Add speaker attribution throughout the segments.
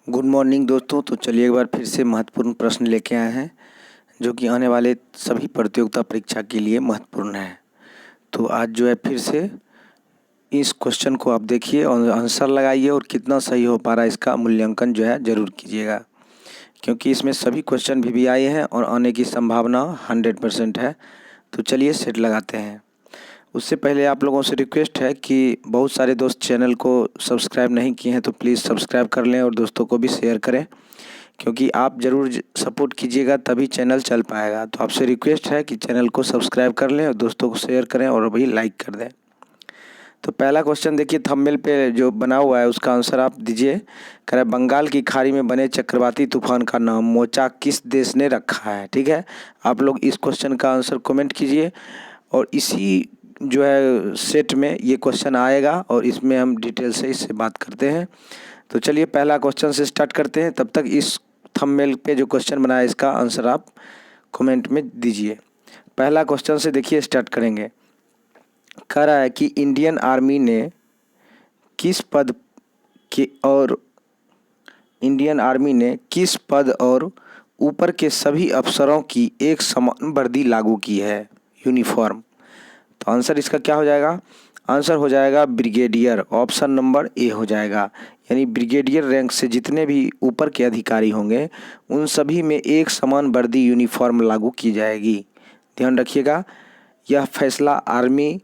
Speaker 1: Good morning दोस्तों। तो चलिए एक बार फिर से महत्वपूर्ण प्रश्न लेके आए हैं जो कि आने वाले सभी प्रतियोगिता परीक्षा के लिए महत्वपूर्ण है। तो आज जो है फिर से इस क्वेश्चन को आप देखिए और आंसर लगाइए और कितना सही हो पा रहा है इसका मूल्यांकन जो है ज़रूर कीजिएगा, क्योंकि इसमें सभी क्वेश्चन भी आए हैं और आने की संभावना 100% है। तो चलिए सेट लगाते हैं। उससे पहले आप लोगों से रिक्वेस्ट है कि बहुत सारे दोस्त चैनल को सब्सक्राइब नहीं किए हैं तो प्लीज़ सब्सक्राइब कर लें और दोस्तों को भी शेयर करें, क्योंकि आप ज़रूर सपोर्ट कीजिएगा तभी चैनल चल पाएगा। तो आपसे रिक्वेस्ट है कि चैनल को सब्सक्राइब कर लें और दोस्तों को शेयर करें और अभी लाइक कर दें। तो पहला क्वेश्चन देखिए, थंबनेल पे जो बना हुआ है उसका आंसर आप दीजिए। कह रहा है बंगाल की खाड़ी में बने चक्रवाती तूफान का नाम मोचा किस देश ने रखा है। ठीक है, आप लोग इस क्वेश्चन का आंसर कमेंट कीजिए और इसी जो है सेट में ये क्वेश्चन आएगा और इसमें हम डिटेल से इससे बात करते हैं। तो चलिए पहला क्वेश्चन से स्टार्ट करते हैं। तब तक इस थंबनेल पे जो क्वेश्चन बना है इसका आंसर आप कमेंट में दीजिए। पहला क्वेश्चन से देखिए स्टार्ट करेंगे। कह रहा है कि इंडियन आर्मी ने किस पद के और इंडियन आर्मी ने किस पद और ऊपर के सभी अफसरों की एक समान वर्दी लागू की है, यूनिफॉर्म। तो आंसर इसका क्या हो जाएगा? आंसर हो जाएगा ब्रिगेडियर। ऑप्शन नंबर ए हो जाएगा। यानी ब्रिगेडियर रैंक से जितने भी ऊपर के अधिकारी होंगे उन सभी में एक समान वर्दी यूनिफॉर्म लागू की जाएगी। ध्यान रखिएगा, यह फैसला आर्मी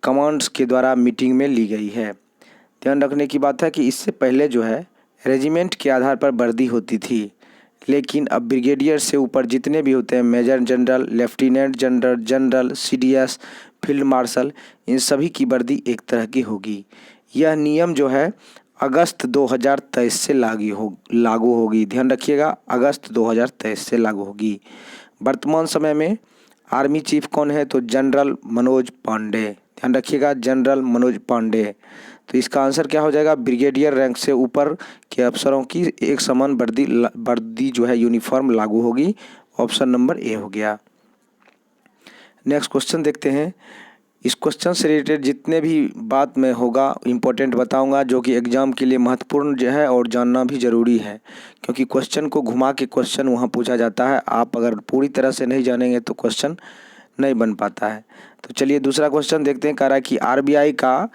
Speaker 1: कमांड्स के द्वारा मीटिंग में ली गई है। ध्यान रखने की बात है कि इससे पहले जो है रेजिमेंट के आधार पर वर्दी होती थी, लेकिन अब ब्रिगेडियर से ऊपर जितने भी होते हैं, major general, lieutenant general, general, CDS, field marshal, इन सभी की वर्दी एक तरह की होगी। यह नियम जो है अगस्त 2023 से लागू होगी। ध्यान रखिएगा, अगस्त 2023 से लागू होगी। वर्तमान समय में आर्मी चीफ कौन है? तो जनरल मनोज पांडे। ध्यान रखिएगा, जनरल मनोज पांडे। तो इसका आंसर क्या हो जाएगा? ब्रिगेडियर रैंक से ऊपर के अफसरों की एक समान वर्दी जो है यूनिफॉर्म लागू होगी। ऑप्शन नंबर ए हो गया। नेक्स्ट क्वेश्चन देखते हैं। इस क्वेश्चन से रिलेटेड जितने भी बात में होगा इम्पोर्टेंट बताऊंगा, जो कि एग्जाम के लिए महत्वपूर्ण जो है और जानना भी ज़रूरी है, क्योंकि क्वेश्चन को घुमा के क्वेश्चन वहाँ पूछा जाता है। आप अगर पूरी तरह से नहीं जानेंगे तो क्वेश्चन नहीं बन पाता है। तो चलिए दूसरा क्वेश्चन देखते हैं। कह रहा है कि आरबीआई का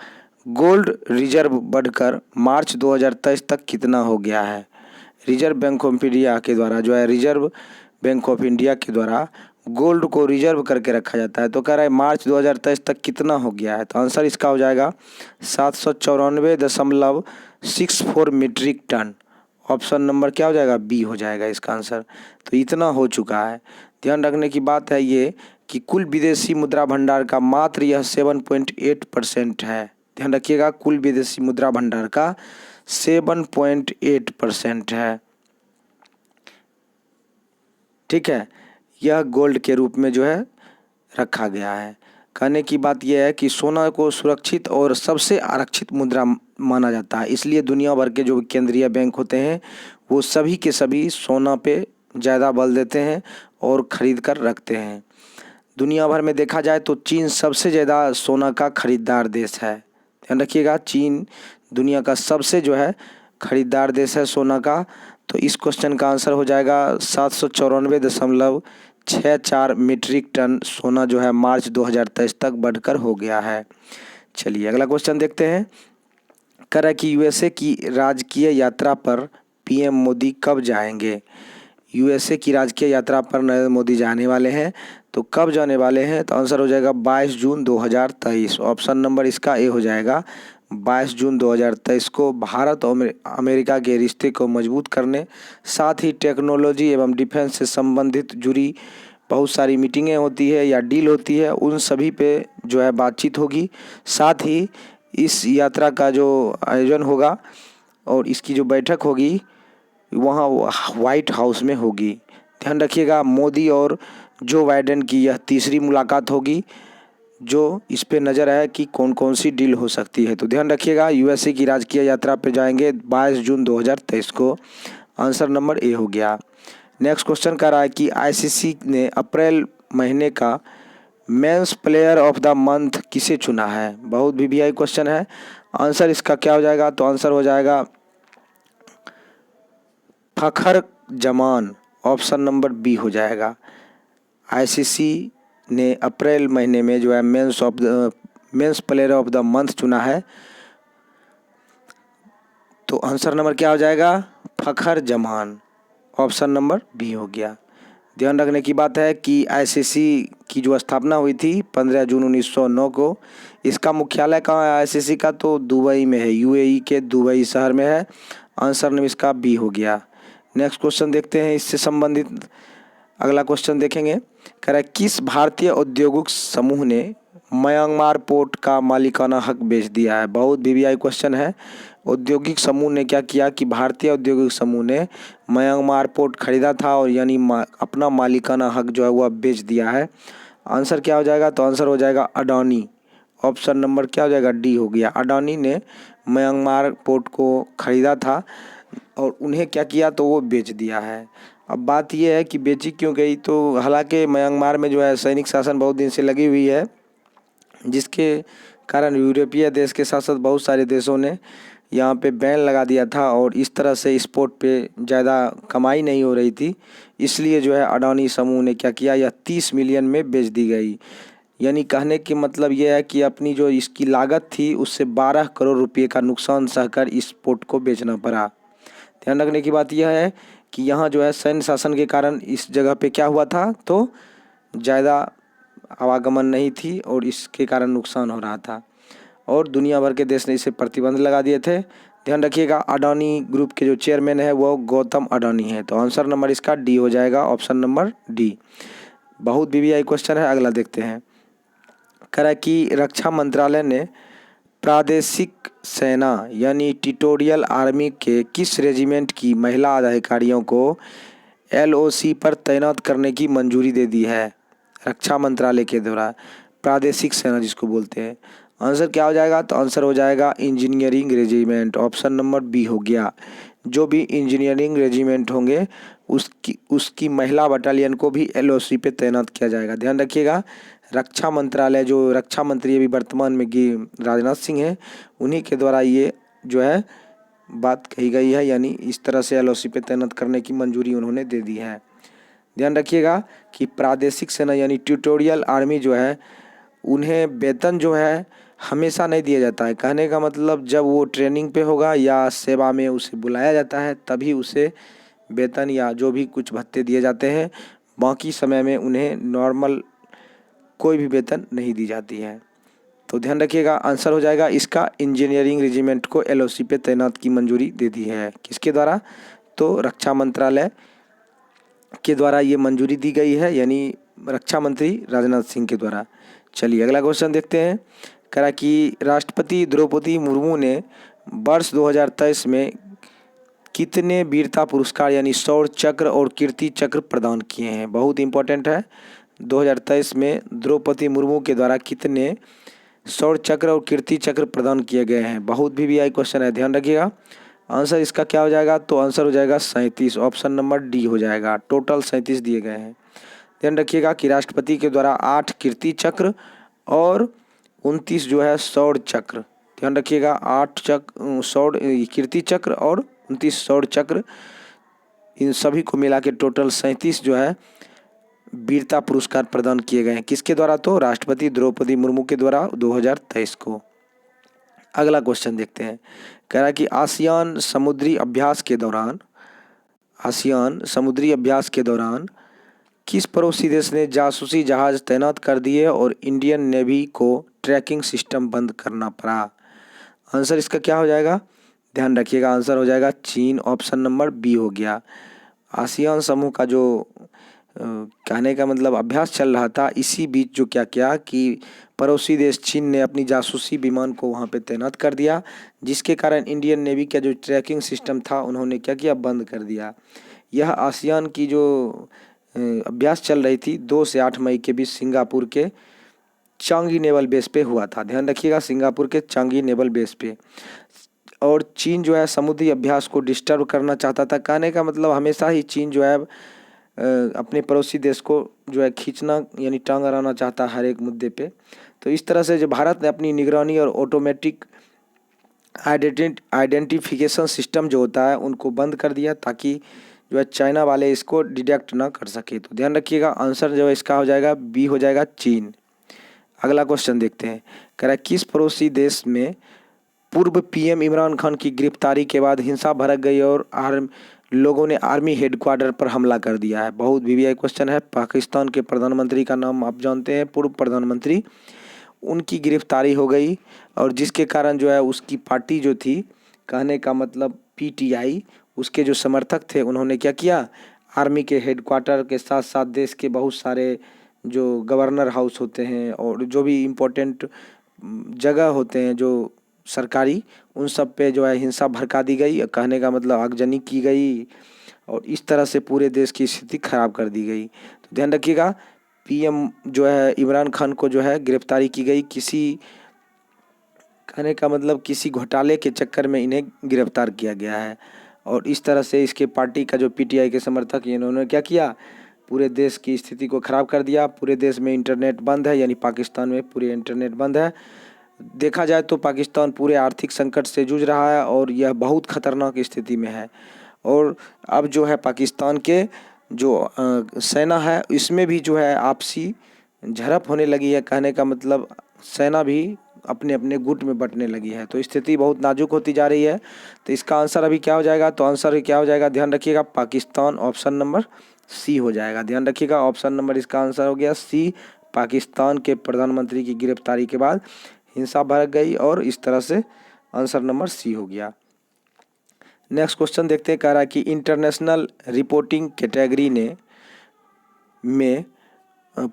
Speaker 1: गोल्ड रिजर्व बढ़कर मार्च 2023 तक कितना हो गया है। रिजर्व बैंक ऑफ इंडिया के द्वारा जो है, रिजर्व बैंक ऑफ इंडिया के द्वारा गोल्ड को रिजर्व करके रखा जाता है। तो कह रहा है मार्च 2023 तक कितना हो गया है। तो आंसर इसका हो जाएगा 794.64 मीट्रिक टन। ऑप्शन नंबर क्या हो जाएगा? बी हो जाएगा इसका आंसर। तो इतना हो चुका है। ध्यान रखने की बात है ये कि कुल विदेशी मुद्रा भंडार का मात्र यह 7.8% है। ध्यान रखिएगा, कुल विदेशी मुद्रा भंडार का 7.8% है। ठीक है, यह गोल्ड के रूप में जो है रखा गया है। कहने की बात यह है कि सोना को सुरक्षित और सबसे आरक्षित मुद्रा माना जाता है, इसलिए दुनिया भर के जो केंद्रीय बैंक होते हैं वो सभी के सभी सोना पे ज़्यादा बल देते हैं और ख़रीद कर रखते हैं। दुनिया भर में देखा जाए तो चीन सबसे ज़्यादा सोना का खरीदार देश है। ध्यान रखिएगा, चीन दुनिया का सबसे जो है खरीदार देश है सोना का। तो इस क्वेश्चन का आंसर हो जाएगा 794.64 मीट्रिक टन सोना जो है मार्च 2023 तक बढ़कर हो गया है। चलिए अगला क्वेश्चन देखते हैं। कह रहा है कि यूएसए की राजकीय यात्रा पर पीएम मोदी कब जाएंगे। यूएसए की राजकीय यात्रा पर नरेंद्र मोदी जाने वाले हैं। तो कब जाने वाले हैं? तो आंसर हो जाएगा 22 जून 2023। ऑप्शन नंबर इसका ए हो जाएगा। 22 जून 2023 को भारत और अमेरिका के रिश्ते को मजबूत करने, साथ ही टेक्नोलॉजी एवं डिफेंस से संबंधित जुड़ी बहुत सारी मीटिंगें होती है या डील होती है, उन सभी पे जो है बातचीत होगी। साथ ही इस यात्रा का जो आयोजन होगा और इसकी जो बैठक होगी वहाँ व्हाइट हाउस में होगी। ध्यान रखिएगा, मोदी और जो बाइडेन की यह तीसरी मुलाकात होगी, जो इस पे नज़र है कि कौन कौन सी डील हो सकती है। तो ध्यान रखिएगा, यूएसए की राजकीय यात्रा पे जाएंगे 22 जून 2023 को। आंसर नंबर ए हो गया। नेक्स्ट क्वेश्चन कह रहा है कि आईसीसी ने अप्रैल महीने का men's player of the month किसे चुना है। बहुत वीवीआई क्वेश्चन है। आंसर इसका क्या हो जाएगा? तो आंसर हो जाएगा फखर जमान, ऑप्शन नंबर बी हो जाएगा। आईसीसी ने अप्रैल महीने में जो है men's player of the month चुना है, तो आंसर नंबर क्या हो जाएगा? फखर जमान, ऑप्शन नंबर बी हो गया। ध्यान रखने की बात है कि आईसीसी की जो स्थापना हुई थी 15 जून 1909 को, इसका मुख्यालय कहाँ है आईसीसी का? तो दुबई में है, यूएई के दुबई शहर में है। आंसर नंबर इसका बी हो गया। नेक्स्ट क्वेश्चन देखते हैं, इससे संबंधित अगला क्वेश्चन देखेंगे। कह रहा है किस भारतीय औद्योगिक समूह ने म्यांमार पोर्ट का मालिकाना हक बेच दिया है? बहुत वीवीआई क्वेश्चन है। औद्योगिक समूह ने क्या किया कि भारतीय औद्योगिक समूह ने म्यांमार पोर्ट खरीदा था और यानी अपना मालिकाना हक जो है वह बेच दिया है। आंसर क्या हो जाएगा? तो आंसर हो जाएगा अडानी, ऑप्शन नंबर क्या हो जाएगा? डी हो गया। अडानी ने म्यांमार पोर्ट को खरीदा था और उन्हें क्या किया तो वो बेच दिया है। अब बात यह है कि बेची क्यों गई, तो हालांकि म्यांमार में जो है सैनिक शासन बहुत दिन से लगी हुई है, जिसके कारण यूरोपीय देश के साथ साथ बहुत सारे देशों ने यहाँ पे बैन लगा दिया था और इस तरह से इस पोर्ट पे ज़्यादा कमाई नहीं हो रही थी। इसलिए जो है अडानी समूह ने क्या किया, यह 30 मिलियन में बेच दी गई। यानी कहने की मतलब यह है कि अपनी जो इसकी लागत थी उससे 12 करोड़ रुपये का नुकसान सहकर इस पोर्ट को बेचना पड़ा। ध्यान रखने की बात यह है कि यहाँ जो है सैन्य शासन के कारण इस जगह पे क्या हुआ था, तो ज़्यादा आवागमन नहीं थी और इसके कारण नुकसान हो रहा था और दुनिया भर के देश ने इसे प्रतिबंध लगा दिए थे। ध्यान रखिएगा अडानी ग्रुप के जो चेयरमैन है वो गौतम अडानी है, तो आंसर नंबर इसका डी हो जाएगा, ऑप्शन नंबर डी। बहुत वीवीआई क्वेश्चन है, अगला देखते हैं। कह रहा है कि रक्षा मंत्रालय ने प्रादेशिक सेना यानी टेरिटोरियल आर्मी के किस रेजिमेंट की महिला अधिकारियों को एलओसी पर तैनात करने की मंजूरी दे दी है? रक्षा मंत्रालय के द्वारा प्रादेशिक सेना जिसको बोलते हैं। आंसर क्या हो जाएगा? तो आंसर हो जाएगा engineering regiment, option number B हो गया। जो भी इंजीनियरिंग रेजिमेंट होंगे उसकी महिला बटालियन को भी एलओसी पे तैनात किया जाएगा। ध्यान रखिएगा रक्षा मंत्रालय, जो रक्षा मंत्री अभी वर्तमान में राजनाथ सिंह हैं, उन्हीं के द्वारा ये जो है बात कही गई है, यानी इस तरह से एलओसी पे तैनात करने की मंजूरी उन्होंने दे दी है। ध्यान रखिएगा कि प्रादेशिक सेना यानी टेरिटोरियल आर्मी जो है उन्हें वेतन जो है हमेशा नहीं दिया जाता है। कहने का मतलब जब वो ट्रेनिंग पे होगा या सेवा में उसे बुलाया जाता है तभी उसे वेतन या जो भी कुछ भत्ते दिए जाते हैं, बाकी समय में उन्हें नॉर्मल कोई भी वेतन नहीं दी जाती है। तो ध्यान रखिएगा आंसर हो जाएगा इसका इंजीनियरिंग रेजिमेंट को एलओसी पे तैनात की मंजूरी दे दी है। किसके द्वारा? तो रक्षा मंत्रालय के द्वारा ये मंजूरी दी गई है, यानी रक्षा मंत्री राजनाथ सिंह के द्वारा। चलिए अगला क्वेश्चन देखते हैं। कह रहा कि राष्ट्रपति द्रौपदी मुर्मू ने वर्ष 2023 में कितने वीरता पुरस्कार यानी शौर्य चक्र और कीर्ति चक्र प्रदान किए हैं? बहुत इंपॉर्टेंट है। 2023 में द्रौपदी मुर्मू के द्वारा कितने शौर्य चक्र और कीर्ति चक्र प्रदान किए गए हैं? बहुत वीवीआई क्वेश्चन है, ध्यान रखिएगा। आंसर इसका क्या हो जाएगा? तो आंसर हो जाएगा 37, ऑप्शन नंबर डी हो जाएगा। टोटल 37 दिए गए हैं। ध्यान रखिएगा कि राष्ट्रपति के द्वारा 8 कीर्ति चक्र और 29 जो है शौर्य चक्र। ध्यान रखिएगा 8 शौर्य कीर्ति चक्र और 29 शौर्य चक्र, इन सभी को मिला के टोटल 37 जो है वीरता पुरस्कार प्रदान किए गए हैं। किसके द्वारा? तो राष्ट्रपति द्रौपदी मुर्मू के द्वारा 2023 को। अगला क्वेश्चन देखते हैं। कह रहा है कि आसियान समुद्री अभ्यास के दौरान किस पड़ोसी देश ने जासूसी जहाज तैनात कर दिए और इंडियन नेवी को ट्रैकिंग सिस्टम बंद करना पड़ा? आंसर इसका क्या हो जाएगा? ध्यान रखिएगा आंसर हो जाएगा चीन, ऑप्शन नंबर बी हो गया। आसियान समूह का जो कहने का मतलब अभ्यास चल रहा था, इसी बीच जो क्या किया कि पड़ोसी देश चीन ने अपनी जासूसी विमान को वहां पे तैनात कर दिया, जिसके कारण इंडियन नेवी का जो ट्रैकिंग सिस्टम था उन्होंने क्या किया, बंद कर दिया। यह आसियान की जो अभ्यास चल रही थी 2 से 8 मई के बीच सिंगापुर के चांगी नेवल बेस पे हुआ था। ध्यान रखिएगा सिंगापुर के चांगी नेवल बेस पे। और चीन जो है समुद्री अभ्यास को डिस्टर्ब करना चाहता था। कहने का मतलब हमेशा ही चीन जो है अपने पड़ोसी देश को जो है खींचना यानी टांग अड़ाना चाहता है हर एक मुद्दे पे। तो इस तरह से जो भारत ने अपनी निगरानी और ऑटोमेटिक आइडेंटिफिकेशन सिस्टम जो होता है उनको बंद कर दिया ताकि जो है चाइना वाले इसको डिटेक्ट ना कर सके। तो ध्यान रखिएगा आंसर जो है इसका हो जाएगा बी हो जाएगा चीन। अगला क्वेश्चन देखते हैं, कह रहा है किस पड़ोसी देश में पूर्व पीएम इमरान खान की गिरफ्तारी के बाद हिंसा भड़क गई और लोगों ने आर्मी हेडक्वार्टर पर हमला कर दिया है। बहुत वीवीआई क्वेश्चन है। पाकिस्तान के प्रधानमंत्री का नाम आप जानते हैं, पूर्व प्रधानमंत्री, उनकी गिरफ्तारी हो गई और जिसके कारण जो है उसकी पार्टी जो थी, कहने का मतलब पीटीआई, उसके जो समर्थक थे उन्होंने क्या किया, आर्मी के हेडक्वार्टर के साथ साथ देश के बहुत सारे जो गवर्नर हाउस होते हैं और जो भी इम्पोर्टेंट जगह होते हैं जो सरकारी, उन सब पे जो है हिंसा भड़का दी गई, कहने का मतलब आगजनी की गई और इस तरह से पूरे देश की स्थिति खराब कर दी गई। तो ध्यान रखिएगा पीएम जो है इमरान खान को जो है गिरफ्तारी की गई, किसी, कहने का मतलब किसी घोटाले के चक्कर में इन्हें गिरफ्तार किया गया है और इस तरह से इसके पार्टी का जो पीटीआई के समर्थक इन्होंने क्या किया, पूरे देश की स्थिति को खराब कर दिया। पूरे देश में इंटरनेट बंद है, यानी पाकिस्तान में पूरे इंटरनेट बंद है। देखा जाए तो पाकिस्तान पूरे आर्थिक संकट से जूझ रहा है और यह बहुत खतरनाक स्थिति में है। और अब जो है पाकिस्तान के जो सेना है इसमें भी जो है आपसी झड़प होने लगी है, कहने का मतलब सेना भी अपने अपने गुट में बंटने लगी है। तो स्थिति बहुत नाजुक होती जा रही है। तो इसका आंसर अभी क्या हो जाएगा, तो आंसर क्या हो जाएगा, ध्यान रखिएगा पाकिस्तान, ऑप्शन नंबर सी हो जाएगा। ध्यान रखिएगा ऑप्शन नंबर इसका आंसर हो गया सी। पाकिस्तान के प्रधानमंत्री की गिरफ्तारी के बाद हिंसा भड़क गई और इस तरह से आंसर नंबर सी हो गया। नेक्स्ट क्वेश्चन देखते हैं, कह रहा है कि इंटरनेशनल रिपोर्टिंग कैटेगरी में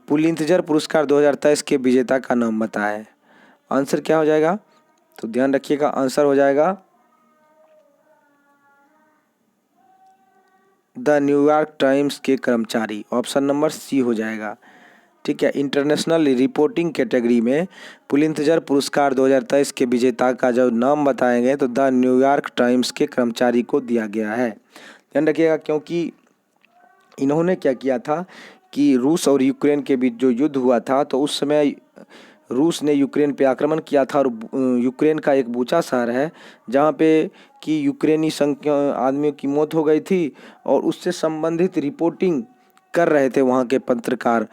Speaker 1: पुलित्जर पुरस्कार 2023 के विजेता का नाम बताएं। आंसर क्या हो जाएगा, तो ध्यान रखिएगा आंसर हो जाएगा द न्यूयॉर्क टाइम्स के कर्मचारी, ऑप्शन नंबर सी हो जाएगा। ठीक है, इंटरनेशनल रिपोर्टिंग कैटेगरी में पुलित्जर पुरस्कार 2023 के विजेता का जो नाम बताएंगे तो द न्यूयॉर्क टाइम्स के कर्मचारी को दिया गया है। ध्यान रखिएगा क्योंकि इन्होंने क्या किया था कि रूस और यूक्रेन के बीच जो युद्ध हुआ था तो उस समय रूस ने यूक्रेन पे आक्रमण किया था और यूक्रेन का एक बूचा शहर है जहाँ पे कि यूक्रेनी आदमियों की मौत हो गई थी और उससे संबंधित रिपोर्टिंग कर रहे थे वहाँ के पत्रकार।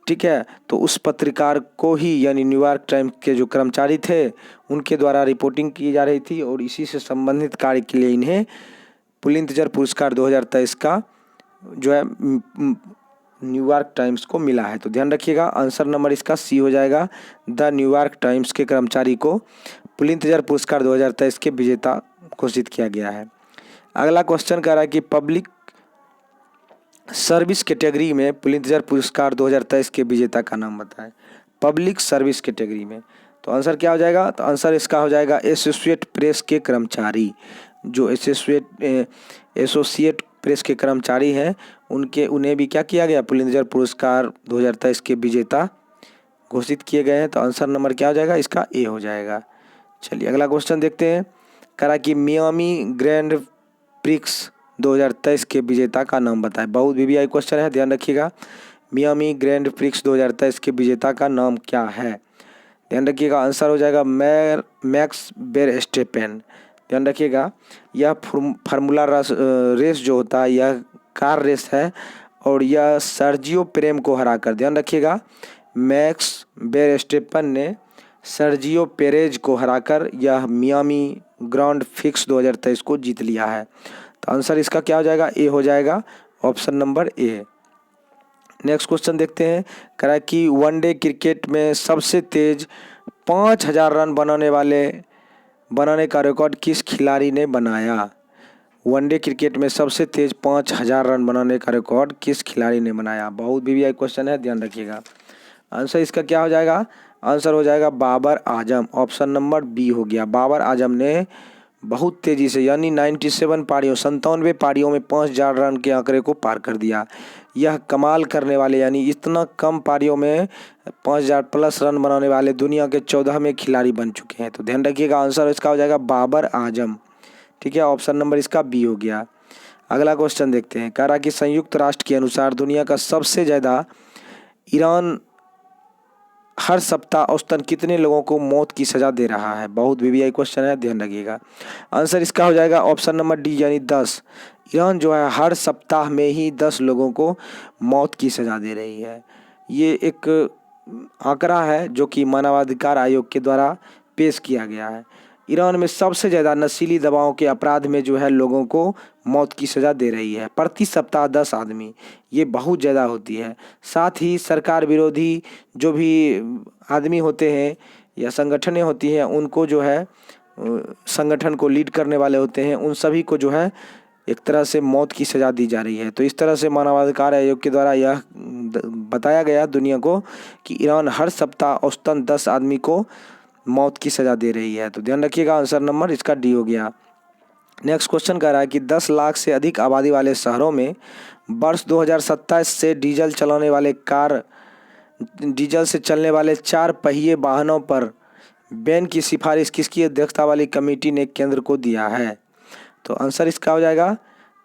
Speaker 1: ठीक है, तो उस पत्रकार को ही यानी न्यूयॉर्क टाइम्स के जो कर्मचारी थे उनके द्वारा रिपोर्टिंग की जा रही थी और इसी से संबंधित कार्य के लिए इन्हें पुलित्जर पुरस्कार 2023 का जो है न्यूयॉर्क टाइम्स को मिला है। तो ध्यान रखिएगा आंसर नंबर इसका सी हो जाएगा। द न्यूयॉर्क टाइम्स के कर्मचारी को पुलित्जर पुरस्कार 2023 के विजेता घोषित किया गया है। अगला क्वेश्चन कह रहा है कि पब्लिक सर्विस कैटेगरी में पुलित्जर पुरस्कार 2023 के विजेता का नाम बताएं। पब्लिक सर्विस कैटेगरी में तो आंसर क्या हो जाएगा, तो आंसर इसका हो जाएगा एसोसिएट प्रेस के कर्मचारी। जो एसोसिएट प्रेस के कर्मचारी हैं उन्हें भी क्या किया गया, पुलित्जर पुरस्कार 2023 के विजेता घोषित किए गए हैं। तो आंसर नंबर क्या हो जाएगा, इसका ए हो जाएगा। चलिए अगला क्वेश्चन देखते हैं, करा कि मियामी ग्रैंड प्रिक्स 2023 के विजेता का नाम बताएं। बहुत वीवीआई क्वेश्चन है, ध्यान रखिएगा। मियामी ग्रैंड प्रिक्स 2023 के विजेता का नाम क्या है, ध्यान रखिएगा आंसर हो जाएगा मैक्स वेरस्टेपेन। ध्यान रखिएगा यह फार्मूला रेस जो होता है यह कार रेस है और यह सर्जियो पेरेज को हराकर, ध्यान रखिएगा मैक्स वेरस्टेपेन ने सर्जियो पेरेज को हराकर यह मियामी ग्रांड प्रिक्स 2023 को जीत लिया है। तो आंसर इसका क्या हो जाएगा, ए हो जाएगा, option number A. Next question देखते हैं, कह रहा है कि वनडे क्रिकेट में सबसे तेज 5000 रन बनाने का रिकॉर्ड किस खिलाड़ी ने बनाया। वनडे क्रिकेट में सबसे तेज 5000 रन बनाने का रिकॉर्ड किस खिलाड़ी ने बनाया। बहुत वीवीआई क्वेश्चन है, ध्यान रखिएगा आंसर इसका क्या हो जाएगा, आंसर हो जाएगा Babar Azam, option number B हो गया। बाबर आजम ने बहुत तेज़ी से यानी 97 पारियों में 5000 रन के आंकड़े को पार कर दिया। यह कमाल करने वाले यानी इतना कम पारियों में 5000 प्लस रन बनाने वाले दुनिया के 14वें खिलाड़ी बन चुके हैं। तो ध्यान रखिएगा आंसर इसका हो जाएगा बाबर आजम। ठीक है, ऑप्शन नंबर इसका बी हो गया। अगला क्वेश्चन देखते हैं, कह रहा कि संयुक्त राष्ट्र के अनुसार दुनिया का सबसे ज़्यादा ईरान हर सप्ताह औसतन कितने लोगों को मौत की सज़ा दे रहा है? बहुत वीवीआई क्वेश्चन है, ध्यान रखिएगा। आंसर इसका हो जाएगा ऑप्शन नंबर डी यानी 10। ईरान जो है हर सप्ताह में ही 10 लोगों को मौत की सज़ा दे रही है। ये एक आंकड़ा है जो कि मानवाधिकार आयोग के द्वारा पेश किया गया है। ईरान में सबसे ज़्यादा नशीली दवाओं के अपराध में जो है लोगों को मौत की सज़ा दे रही है, प्रति सप्ताह 10 आदमी, ये बहुत ज़्यादा होती है। साथ ही सरकार विरोधी जो भी आदमी होते हैं या संगठनें होती हैं, उनको जो है संगठन को लीड करने वाले होते हैं, उन सभी को जो है एक तरह से मौत की सज़ा दी जा रही है। तो इस तरह से मानवाधिकार आयोग के द्वारा यह बताया गया दुनिया को कि ईरान हर सप्ताह औसतन 10 आदमी को मौत की सज़ा दे रही है। तो ध्यान रखिएगा, आंसर नंबर इसका डी हो गया। नेक्स्ट क्वेश्चन कह रहा है कि 10 लाख से अधिक आबादी वाले शहरों में वर्ष 2027 से डीजल से चलने वाले 4 पहिए वाहनों पर बैन की सिफारिश किसकी अध्यक्षता वाली कमेटी ने केंद्र को दिया है? तो आंसर इसका हो जाएगा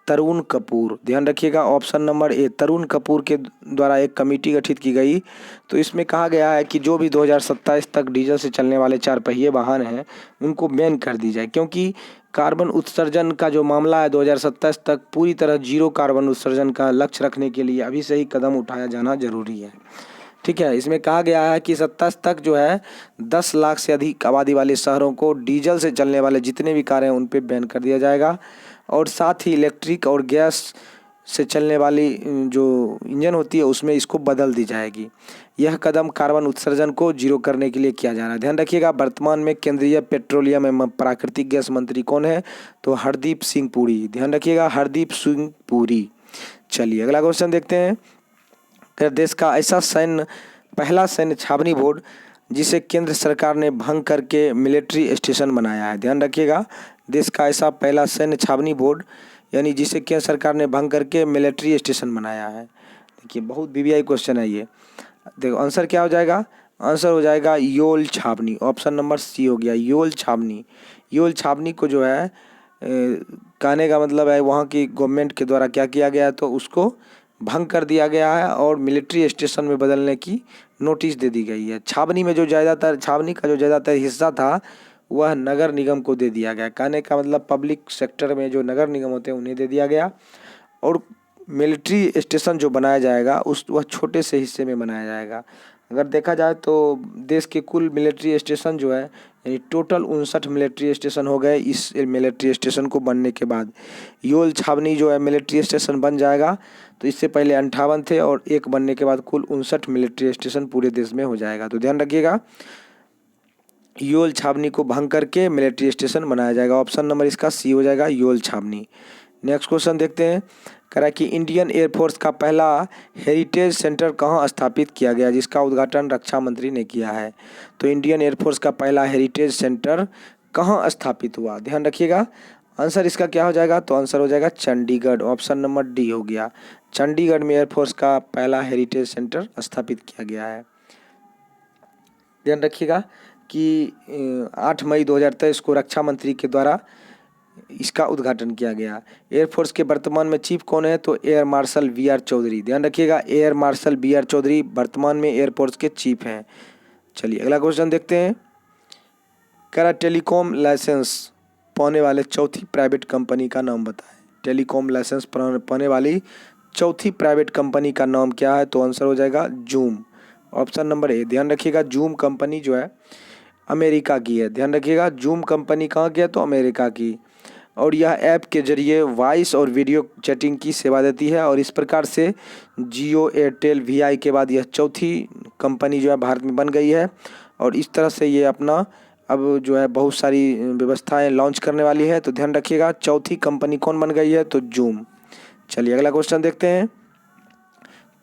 Speaker 1: तरुण कपूर। ध्यान रखिएगा, option number A, Tarun Kapoor के द्वारा एक कमेटी गठित की गई। तो इसमें कहा गया है कि जो भी 2027 तक डीजल से चलने वाले 4 पहिए वाहन हैं उनको बैन कर दी जाए, क्योंकि कार्बन उत्सर्जन का जो मामला है 2027 तक पूरी तरह जीरो कार्बन उत्सर्जन का लक्ष्य रखने के लिए अभी से ही कदम उठाया जाना जरूरी है। ठीक है, इसमें कहा गया है कि 27 तक जो है 10 लाख से अधिक आबादी वाले शहरों को डीजल से चलने वाले जितने भी कार हैं उन पे बैन कर दिया जाएगा, और साथ ही इलेक्ट्रिक और गैस से चलने वाली जो इंजन होती है उसमें इसको बदल दी जाएगी। यह कदम कार्बन उत्सर्जन को जीरो करने के लिए किया जा रहा है। ध्यान रखिएगा, वर्तमान में केंद्रीय पेट्रोलियम एवं प्राकृतिक गैस मंत्री कौन है? तो हरदीप सिंह पुरी। ध्यान रखिएगा, हरदीप सिंह पुरी। चलिए अगला क्वेश्चन देखते हैं। देश का ऐसा पहला सैन्य छावनी बोर्ड जिसे केंद्र सरकार ने भंग करके मिलिट्री स्टेशन बनाया है। ध्यान रखिएगा, देश का ऐसा पहला सैन्य छावनी बोर्ड यानी जिसे केंद्र सरकार ने भंग करके मिलिट्री स्टेशन बनाया है। देखिए बहुत वीवीआई क्वेश्चन है ये। देखो आंसर क्या हो जाएगा? आंसर हो जाएगा योल छावनी। ऑप्शन नंबर सी हो गया, योल छावनी। योल छावनी को जो है कहने का मतलब है वहाँ की गवर्नमेंट के द्वारा क्या किया गया है, तो उसको भंग कर दिया गया है और मिलिट्री स्टेशन में बदलने की नोटिस दे दी गई है। छावनी का जो ज़्यादातर हिस्सा था वह नगर निगम को दे दिया गया। कहने का मतलब पब्लिक सेक्टर में जो नगर निगम होते हैं उन्हें दे दिया गया, और मिलिट्री स्टेशन जो बनाया जाएगा वह छोटे से हिस्से में बनाया जाएगा। अगर देखा जाए तो देश के कुल मिलिट्री स्टेशन जो है यानी टोटल 59 मिलिट्री स्टेशन हो गए इस मिलिट्री स्टेशन को बनने के बाद। योल छावनी जो है मिलिट्री स्टेशन बन जाएगा, तो इससे पहले 58 थे और एक बनने के बाद कुल 59 मिलिट्री स्टेशन पूरे देश में हो जाएगा। तो ध्यान रखिएगा, योल छावनी को भंग करके मिलिट्री स्टेशन बनाया जाएगा। ऑप्शन नंबर इसका सी हो जाएगा, योल छावनी। नेक्स्ट क्वेश्चन देखते हैं। कह रहा है कि इंडियन एयरफोर्स का पहला हेरिटेज सेंटर कहाँ स्थापित किया गया, जिसका उद्घाटन रक्षा मंत्री ने किया है? तो इंडियन एयरफोर्स का पहला हेरिटेज सेंटर कहाँ स्थापित हुआ? ध्यान रखिएगा, आंसर इसका क्या हो जाएगा? तो आंसर हो जाएगा चंडीगढ़। ऑप्शन नंबर डी हो गया, चंडीगढ़ में एयरफोर्स का पहला हेरिटेज सेंटर स्थापित किया गया है। ध्यान रखिएगा कि 8 मई 2023 को रक्षा मंत्री के द्वारा इसका उद्घाटन किया गया। एयरफोर्स के वर्तमान में चीफ कौन है? तो एयर मार्शल वी.आर. चौधरी। ध्यान रखिएगा, एयर मार्शल वी.आर. चौधरी वर्तमान में एयरफोर्स के चीफ हैं। चलिए अगला क्वेश्चन देखते हैं। कह रहा टेलीकॉम लाइसेंस पाने वाले चौथी प्राइवेट कंपनी का नाम बताएं। टेलीकॉम लाइसेंस पाने वाली चौथी प्राइवेट कंपनी का नाम क्या है? तो आंसर हो जाएगा जूम। Option number A. ध्यान रखिएगा, जूम कंपनी जो है अमेरिका की है। ध्यान रखिएगा, जूम कंपनी कहाँ की है? तो अमेरिका की, और यह ऐप के जरिए वॉइस और वीडियो चैटिंग की सेवा देती है, और इस प्रकार से जियो, एयरटेल, वी.आई. के बाद यह चौथी कंपनी जो है भारत में बन गई है, और इस तरह से ये अपना अब जो है बहुत सारी व्यवस्थाएं लॉन्च करने वाली है। तो ध्यान रखिएगा, चौथी कंपनी कौन बन गई है? तो जूम। चलिए अगला क्वेश्चन देखते हैं।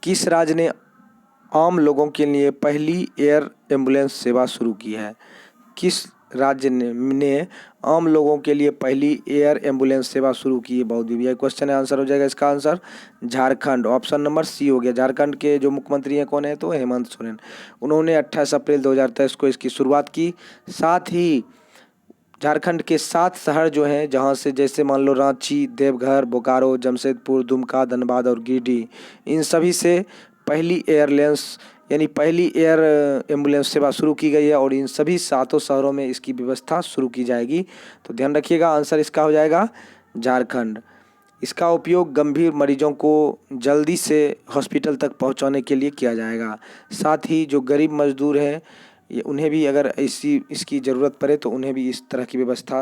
Speaker 1: किस राज्य ने आम लोगों के लिए पहली एयर एम्बुलेंस सेवा शुरू की है? किस राज्य ने आम लोगों के लिए पहली एयर एम्बुलेंस सेवा शुरू की है? बहुत वीवीआई क्वेश्चन है। आंसर हो जाएगा इसका answer Jharkhand. Option number C हो गया। झारखंड के जो मुख्यमंत्री हैं कौन है? तो हेमंत सोरेन। उन्होंने 28 अप्रैल 2023 को इसकी शुरुआत की। साथ ही झारखंड के 7 शहर जो हैं जहां से, जैसे मान लो रांची, देवघर, बोकारो, जमशेदपुर, दुमका, धनबाद और गिरिडीह, इन सभी से पहली यानी पहली एयर एम्बुलेंस सेवा शुरू की गई है और इन सभी 7 शहरों में इसकी व्यवस्था शुरू की जाएगी। तो ध्यान रखिएगा, आंसर इसका हो जाएगा झारखंड। इसका उपयोग गंभीर मरीजों को जल्दी से हॉस्पिटल तक पहुंचाने के लिए किया जाएगा। साथ ही जो गरीब मजदूर हैं उन्हें भी अगर इसकी ज़रूरत पड़े तो उन्हें भी इस तरह की व्यवस्था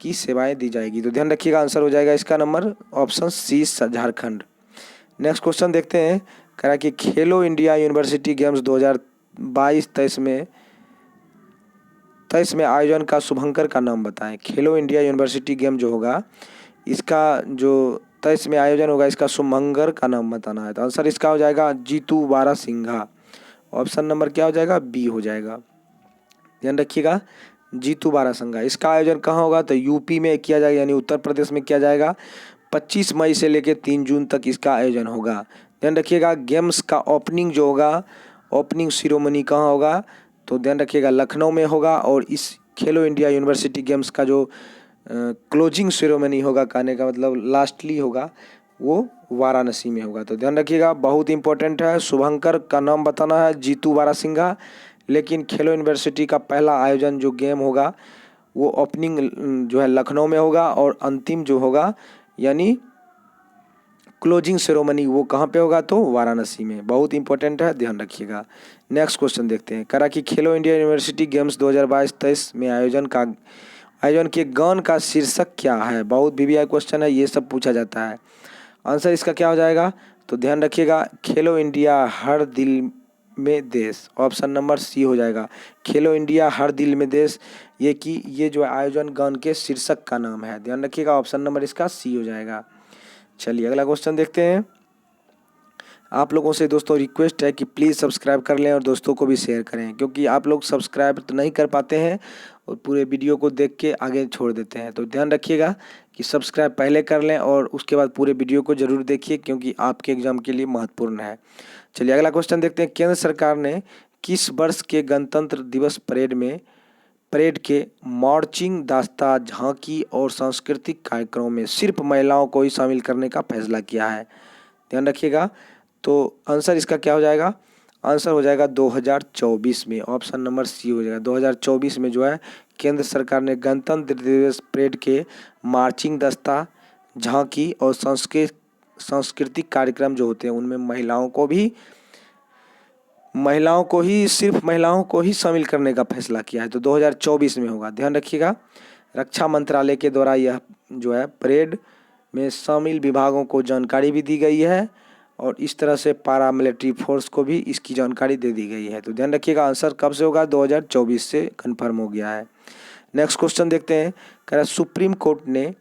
Speaker 1: की सेवाएं दी जाएगी। तो ध्यान रखिएगा, आंसर हो जाएगा इसका number option C, Jharkhand. Next question देखते हैं। कह रहा है कि खेलो इंडिया यूनिवर्सिटी गेम्स 2022-23 में आयोजन का शुभंकर का नाम बताएं। खेलो इंडिया यूनिवर्सिटी गेम जो होगा इसका जो 23 में आयोजन होगा इसका शुभंकर का नाम बताना है। तो आंसर इसका हो जाएगा जीतू बारासिंघा। ऑप्शन नंबर क्या हो जाएगा, बी हो जाएगा। ध्यान रखिएगा, जीतू बारासिंघा। इसका आयोजन कहाँ होगा, तो यूपी में किया जाएगा, यानी उत्तर प्रदेश में किया जाएगा। 25 मई से लेकर 3 जून तक इसका आयोजन होगा। ध्यान रखिएगा, गेम्स का ओपनिंग जो होगा, ओपनिंग सिरोमनी कहाँ होगा, तो ध्यान रखिएगा लखनऊ में होगा। और इस खेलो इंडिया यूनिवर्सिटी गेम्स का जो क्लोजिंग सिरोमनी होगा, कहने का मतलब लास्टली होगा, वो वाराणसी में होगा। तो ध्यान रखिएगा, बहुत इंपॉर्टेंट है। शुभंकर का नाम बताना है, जीतू बारासिंघा। लेकिन खेलो यूनिवर्सिटी का पहला आयोजन जो गेम होगा वो ओपनिंग जो है लखनऊ में होगा और अंतिम जो होगा यानी क्लोजिंग सेरेमनी वो कहाँ पे होगा, तो वाराणसी में। बहुत इंपॉर्टेंट है, ध्यान रखिएगा। नेक्स्ट क्वेश्चन देखते हैं। करा कि खेलो इंडिया यूनिवर्सिटी गेम्स 2022-23 में आयोजन के गान का शीर्षक क्या है। बहुत वीवीआई क्वेश्चन है, ये सब पूछा जाता है। आंसर इसका क्या हो जाएगा, तो ध्यान रखिएगा, खेलो इंडिया हर दिल में देश। ऑप्शन नंबर सी हो जाएगा, खेलो इंडिया हर दिल में देश। ये जो आयोजन गान के शीर्षक का नाम है। ध्यान रखिएगा, ऑप्शन नंबर इसका सी हो जाएगा। चलिए अगला क्वेश्चन देखते हैं। आप लोगों से दोस्तों रिक्वेस्ट है कि प्लीज़ सब्सक्राइब कर लें और दोस्तों को भी शेयर करें, क्योंकि आप लोग सब्सक्राइब तो नहीं कर पाते हैं और पूरे वीडियो को देख के आगे छोड़ देते हैं। तो ध्यान रखिएगा कि सब्सक्राइब पहले कर लें और उसके बाद पूरे वीडियो को ज़रूर देखिए, क्योंकि आपके एग्जाम के लिए महत्वपूर्ण है। चलिए अगला क्वेश्चन देखते हैं। केंद्र सरकार ने किस वर्ष के गणतंत्र दिवस परेड के मार्चिंग, दास्ता, झांकी और सांस्कृतिक कार्यक्रमों में सिर्फ महिलाओं को ही शामिल करने का फैसला किया है। ध्यान रखिएगा, तो आंसर इसका क्या हो जाएगा, आंसर हो जाएगा 2024 में। ऑप्शन नंबर सी हो जाएगा। 2024 में जो है केंद्र सरकार ने गणतंत्र दिवस परेड के मार्चिंग, दस्ता, झांकी और सांस्कृतिक कार्यक्रम जो होते हैं उनमें सिर्फ महिलाओं को ही शामिल करने का फैसला किया है। तो 2024 में होगा। ध्यान रखिएगा, रक्षा मंत्रालय के द्वारा यह जो है परेड में शामिल विभागों को जानकारी भी दी गई है और इस तरह से पारा मिलिट्री फोर्स को भी इसकी जानकारी दे दी गई है। तो ध्यान रखिएगा, आंसर कब से होगा, 2024 से कंफर्म हो गया है। नेक्स्ट क्वेश्चन देखते हैं। कह रहा सुप्रीम कोर्ट ने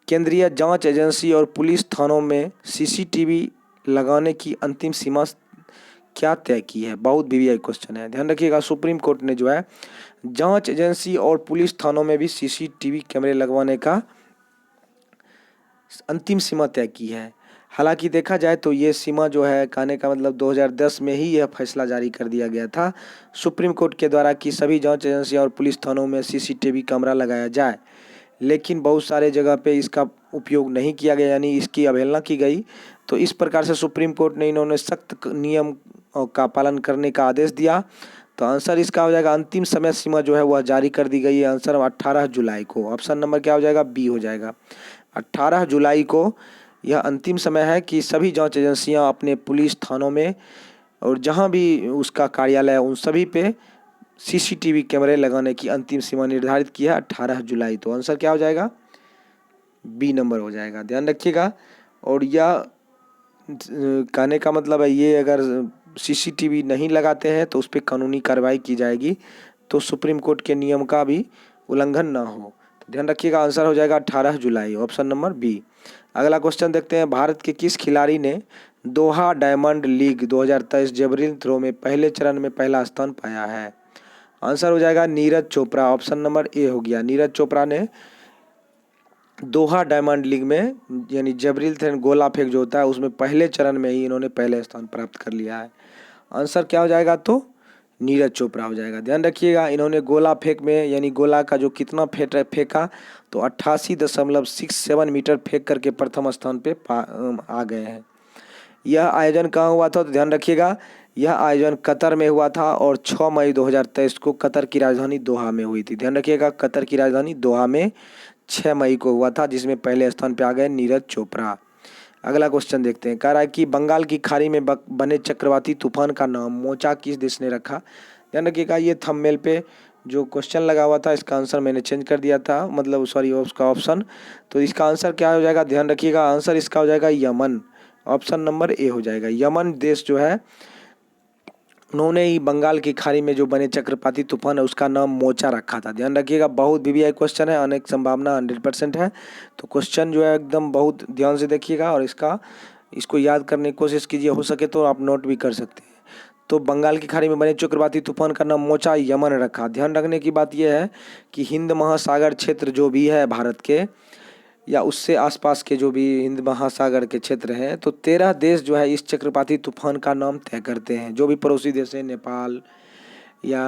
Speaker 1: केंद्रीय जांच एजेंसी और पुलिस थानों में सीसीटीवी लगाने की अंतिम सीमा क्या तय की है। बहुत वीवीआई क्वेश्चन है, ध्यान रखिएगा। सुप्रीम कोर्ट ने जो है जांच एजेंसी और पुलिस थानों में भी सीसीटीवी कैमरे लगवाने का अंतिम सीमा तय की है। हालांकि देखा जाए तो ये सीमा जो है, कहने का मतलब 2010 में ही यह फैसला जारी कर दिया गया था सुप्रीम कोर्ट के द्वारा कि सभी जांच एजेंसियां और पुलिस थानों में सीसीटीवी कैमरा लगाया जाए। लेकिन बहुत सारे जगह पे इसका उपयोग नहीं किया गया, यानी इसकी अवहेलना की गई। तो इस प्रकार से सुप्रीम कोर्ट ने इन्होंने सख्त नियम का पालन करने का आदेश दिया। तो आंसर इसका हो जाएगा, अंतिम समय सीमा जो है वह जारी कर दी गई है। आंसर 18 जुलाई को। ऑप्शन नंबर क्या हो जाएगा, बी हो जाएगा। 18 जुलाई को यह अंतिम समय है कि सभी जांच एजेंसियां अपने पुलिस थानों में और जहां भी उसका कार्यालय है उन सभी पे सीसीटीवी कैमरे लगाने की अंतिम सीमा निर्धारित की है 18 जुलाई। तो आंसर क्या हो जाएगा, बी नंबर हो जाएगा। ध्यान रखिएगा। और यह कहने का मतलब है ये अगर सीसीटीवी नहीं लगाते हैं तो उस पर कानूनी कार्रवाई की जाएगी, तो सुप्रीम कोर्ट के नियम का भी उल्लंघन ना हो। तो ध्यान रखिएगा, आंसर हो जाएगा 18 जुलाई। Option number B. अगला क्वेश्चन देखते हैं। भारत के किस खिलाड़ी ने Doha diamond league 2023 javelin throw में पहले चरण में पहला स्थान पाया है। आंसर हो जाएगा Neeraj Chopra. Option number A हो गया। नीरज चोपड़ा ने दोहा डायमंड लीग में यानी जेवलिन थ्रो गोला फेंक जो होता है उसमें पहले चरण में ही इन्होंने पहले स्थान प्राप्त कर लिया है। आंसर क्या हो जाएगा, तो नीरज चोपड़ा हो जाएगा। ध्यान रखिएगा, इन्होंने गोला फेंक में यानी गोला का जो कितना फेंका तो 88.67 मीटर फेंक करके प्रथम स्थान पे आ गए हैं। यह आयोजन कहाँ हुआ था? तो ध्यान रखिएगा, यह आयोजन कतर में हुआ था और 6 मई 2023 को कतर की राजधानी दोहा में हुई थी। ध्यान रखिएगा, कतर की राजधानी दोहा में 6 मई को हुआ था, जिसमें पहले स्थान पे आ गए नीरज चोपड़ा। अगला क्वेश्चन देखते हैं। कह रहा है कि बंगाल की खाड़ी में बने चक्रवाती तूफान का नाम मोचा किस देश ने रखा? ध्यान रखिएगा, ये थंबनेल पे जो क्वेश्चन लगा हुआ था इसका आंसर मैंने चेंज कर दिया था, मतलब सॉरी उसका ऑप्शन। तो इसका आंसर क्या हो जाएगा? ध्यान रखिएगा, आंसर इसका हो जाएगा यमन। ऑप्शन नंबर ए हो जाएगा। यमन देश जो है, उन्होंने ही बंगाल की खाड़ी में जो बने चक्रवाती तूफान है उसका नाम मोचा रखा था। ध्यान रखिएगा, बहुत वीवीआई क्वेश्चन है, अनेक संभावना 100% है। तो क्वेश्चन जो है एकदम बहुत ध्यान से देखिएगा और इसको याद करने की कोशिश कीजिए, हो सके तो आप नोट भी कर सकते हैं। तो बंगाल की खाड़ी में बने चक्रवाती तूफान का नाम मोचा यमन रखा। ध्यान रखने की बात यह है कि हिंद महासागर क्षेत्र जो भी है भारत के या उससे आसपास के जो भी हिंद महासागर के क्षेत्र हैं, तो 13 देश जो है इस चक्रवाती तूफान का नाम तय करते हैं। जो भी पड़ोसी देश है, नेपाल या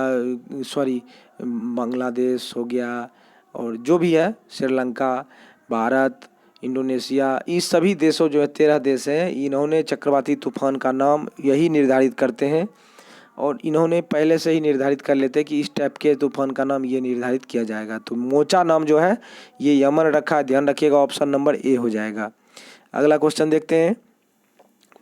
Speaker 1: सॉरी बांग्लादेश हो गया और जो भी है, श्रीलंका, भारत, इंडोनेशिया, इस सभी देशों जो है 13 देश हैं, इन्होंने चक्रवाती तूफान का नाम यही निर्धारित करते हैं और इन्होंने पहले से ही निर्धारित कर लेते हैं कि इस टाइप के तूफान का नाम ये निर्धारित किया जाएगा। तो मोचा नाम जो है ये यमन रखा है। ध्यान रखिएगा, ऑप्शन नंबर ए हो जाएगा। अगला क्वेश्चन देखते हैं।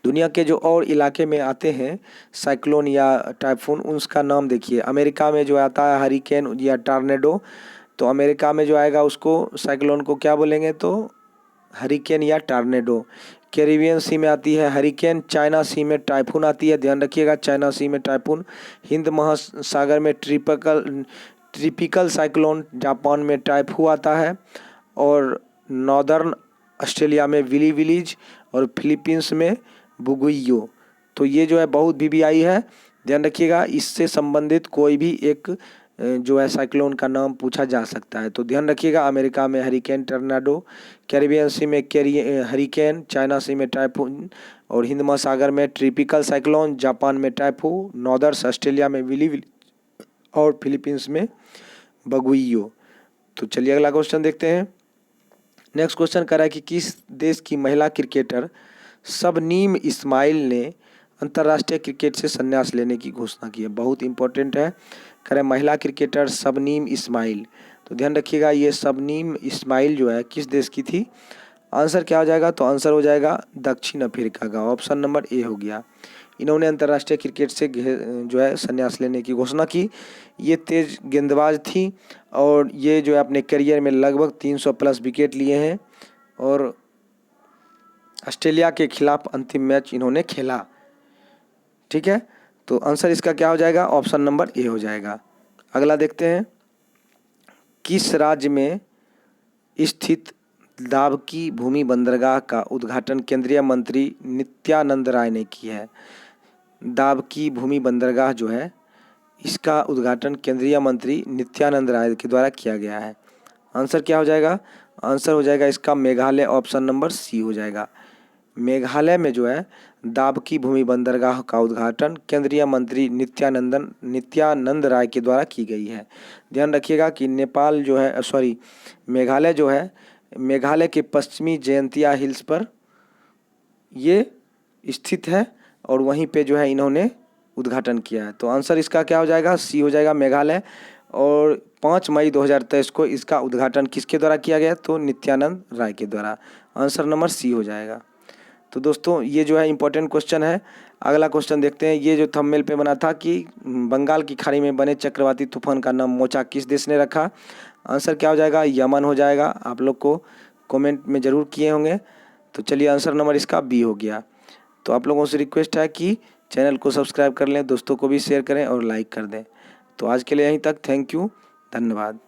Speaker 1: दुनिया के जो और इलाके में आते हैं साइक्लोन या टाइफून, उसका नाम देखिए। अमेरिका में जो आता है हरिकेन या टॉर्नेडो, तो अमेरिका में जो आएगा उसको साइक्लोन को क्या बोलेंगे? तो हरिकेन या टॉर्नेडो। कैरिबियन सी में आती है हरिकेन, चाइना सी में टाइफून आती है। ध्यान रखिएगा, चाइना सी में टाइफून। हिंद महासागर में ट्रिपिकल साइक्लोन, जापान में टाइफू आता है और नॉर्दर्न ऑस्ट्रेलिया में विली विलीज और फिलीपींस में बुगुइयो। तो ये जो है बहुत वीवीआई है, ध्यान रखिएगा, इससे संबंधित कोई भी एक जो है साइक्लोन का नाम पूछा जा सकता है। तो ध्यान रखिएगा, अमेरिका में हरिकेन टर्नाडो, कैरिबियन सी में हरिकेन, चाइना सी में टाइफून और हिंद महासागर में ट्रिपिकल साइक्लोन, जापान में टाइफू, नॉर्दर्न ऑस्ट्रेलिया में विली और फिलीपींस में बगुइयो। तो चलिए अगला क्वेश्चन देखते हैं। नेक्स्ट क्वेश्चन कर रहा है कि किस देश की महिला क्रिकेटर शबनीम इस्माइल ने अंतर्राष्ट्रीय क्रिकेट से संन्यास लेने की घोषणा की है? बहुत इंपॉर्टेंट है। कह रहे महिला क्रिकेटर शबनीम इस्माइल। तो ध्यान रखिएगा, ये शबनीम इस्माइल जो है किस देश की थी? आंसर क्या हो जाएगा? तो आंसर हो जाएगा दक्षिण अफ्रीका का। ऑप्शन नंबर ए हो गया। इन्होंने अंतर्राष्ट्रीय क्रिकेट से जो है संन्यास लेने की घोषणा की। ये तेज गेंदबाज थी और ये जो है अपने करियर में लगभग 300 प्लस विकेट लिए हैं और ऑस्ट्रेलिया के खिलाफ अंतिम मैच इन्होंने खेला। ठीक है, तो आंसर इसका क्या हो जाएगा? ऑप्शन नंबर ए हो जाएगा। अगला देखते हैं। किस राज्य में स्थित दाबकी भूमि बंदरगाह का उद्घाटन केंद्रीय मंत्री नित्यानंद राय ने किया है? दाबकी भूमि बंदरगाह जो है इसका उद्घाटन केंद्रीय मंत्री नित्यानंद राय के द्वारा किया गया है। आंसर क्या हो जाएगा? आंसर हो जाएगा इसका मेघालय। ऑप्शन नंबर सी हो जाएगा। मेघालय में जो है दाबकी भूमि बंदरगाह का उद्घाटन केंद्रीय मंत्री नित्यानंद राय के द्वारा की गई है। ध्यान रखिएगा कि नेपाल जो है मेघालय जो है, मेघालय के पश्चिमी जयंतिया हिल्स पर ये स्थित है और वहीं पे जो है इन्होंने उद्घाटन किया है। तो आंसर इसका क्या हो जाएगा? सी हो जाएगा, मेघालय। और 5 मई 2023 को इसका उद्घाटन किसके द्वारा किया गया? तो नित्यानंद राय के द्वारा। आंसर नंबर सी हो जाएगा। तो दोस्तों ये जो है इम्पोर्टेंट क्वेश्चन है। अगला क्वेश्चन देखते हैं। ये जो थंबनेल पे बना था कि बंगाल की खाड़ी में बने चक्रवाती तूफान का नाम मोचा किस देश ने रखा? आंसर क्या हो जाएगा? यमन हो जाएगा। आप लोग को कमेंट में ज़रूर किए होंगे। तो चलिए आंसर नंबर इसका बी हो गया। तो आप लोगों से रिक्वेस्ट है कि चैनल को सब्सक्राइब कर लें, दोस्तों को भी शेयर करें और लाइक कर दें। तो आज के लिए यहीं तक। थैंक यू, धन्यवाद।